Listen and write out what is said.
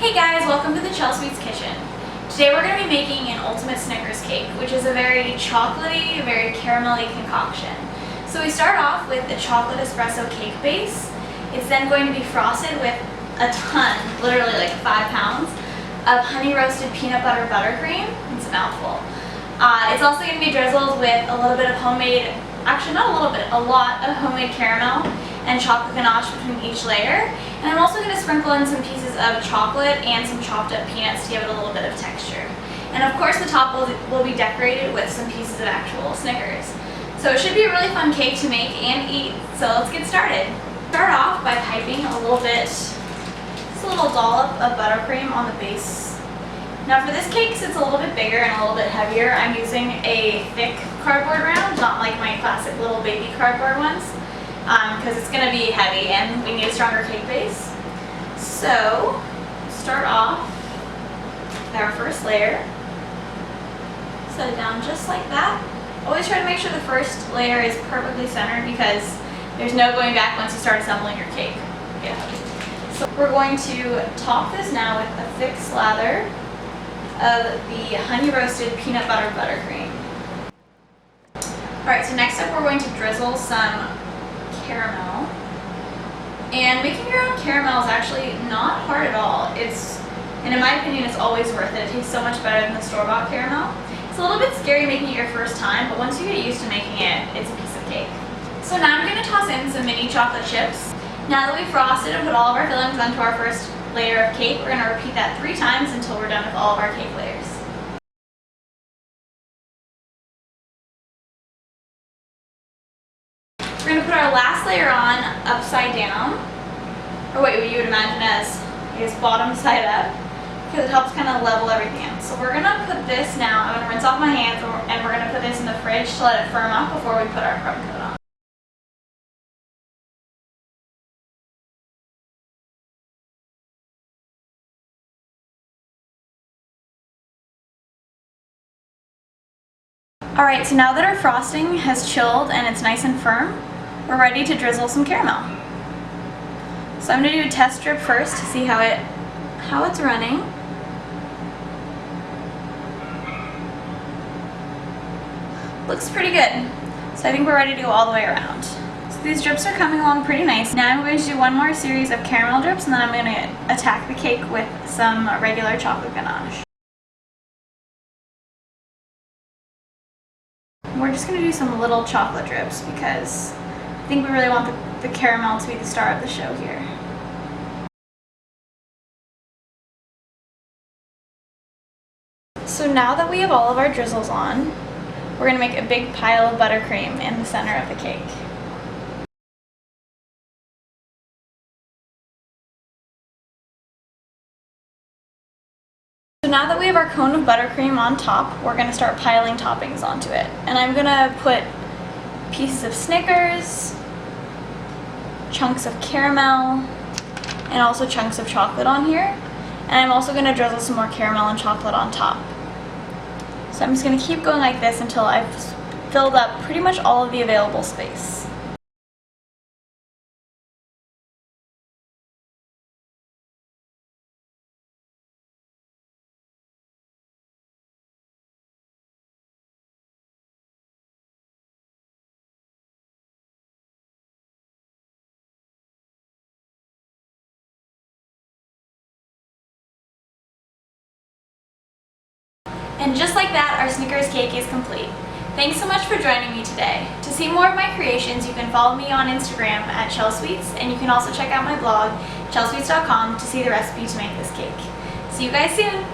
Hey guys, welcome to the Chelsweets kitchen. Today we're going to be making an ultimate Snickers cake, which is a very chocolatey, very caramelly concoction. So we start off with a chocolate espresso cake base. It's then going to be frosted with a ton, literally like 5 pounds, of honey roasted peanut butter buttercream. It's a mouthful. It's also going to be drizzled with a little bit of homemade, actually not a little bit, a lot of homemade caramel and chocolate ganache between each layer. And I'm also going to sprinkle in some pieces of chocolate and some chopped up peanuts to give it a little bit of texture. And of course the top will be decorated with some pieces of actual Snickers. So it should be a really fun cake to make and eat. So let's get started. Start off by piping a little bit, just a little dollop of buttercream on the base. Now for this cake, since it's a little bit bigger and a little bit heavier, I'm using a thick cardboard round, not like my classic little baby cardboard ones, because it's going to be heavy and we need a stronger cake base. So start off with our first layer. Set it down just like that. Always try to make sure the first layer is perfectly centered because there's no going back once you start assembling your cake. Yeah. So we're going to top this now with a thick slather of the honey roasted peanut butter buttercream. Alright, so next up we're going to drizzle some caramel. And making your own caramel is actually not hard at all. And in my opinion, it's always worth it. It tastes so much better than the store-bought caramel. It's a little bit scary making it your first time, but once you get used to making it, it's a piece of cake. So now I'm going to toss in some mini chocolate chips. Now that we've frosted and put all of our fillings onto our first layer of cake, we're going to repeat that 3 times until we're done with all of our cake layers. We're going to put our last layer on upside down, or what you would imagine as, I guess, bottom side up, because it helps kind of level everything out. So we're going to put this now, I'm going to rinse off my hands, and we're going to put this in the fridge to let it firm up before we put our crumb coat on. Alright, so now that our frosting has chilled and it's nice and firm, we're ready to drizzle some caramel. So I'm going to do a test strip first to see how it's running. Looks pretty good. So I think we're ready to go all the way around. So these drips are coming along pretty nice. Now I'm going to do one more series of caramel drips and then I'm going to attack the cake with some regular chocolate ganache. We're just going to do some little chocolate drips because I think we really want the caramel to be the star of the show here. So now that we have all of our drizzles on, we're going to make a big pile of buttercream in the center of the cake. So now that we have our cone of buttercream on top, we're going to start piling toppings onto it. And I'm going to put pieces of Snickers, chunks of caramel, and also chunks of chocolate on here. And I'm also going to drizzle some more caramel and chocolate on top. So I'm just going to keep going like this until I've filled up pretty much all of the available space. And just like that, our Snickers cake is complete. Thanks so much for joining me today. To see more of my creations, you can follow me on Instagram at Chelsweets, and you can also check out my blog, chelsweets.com, to see the recipe to make this cake. See you guys soon!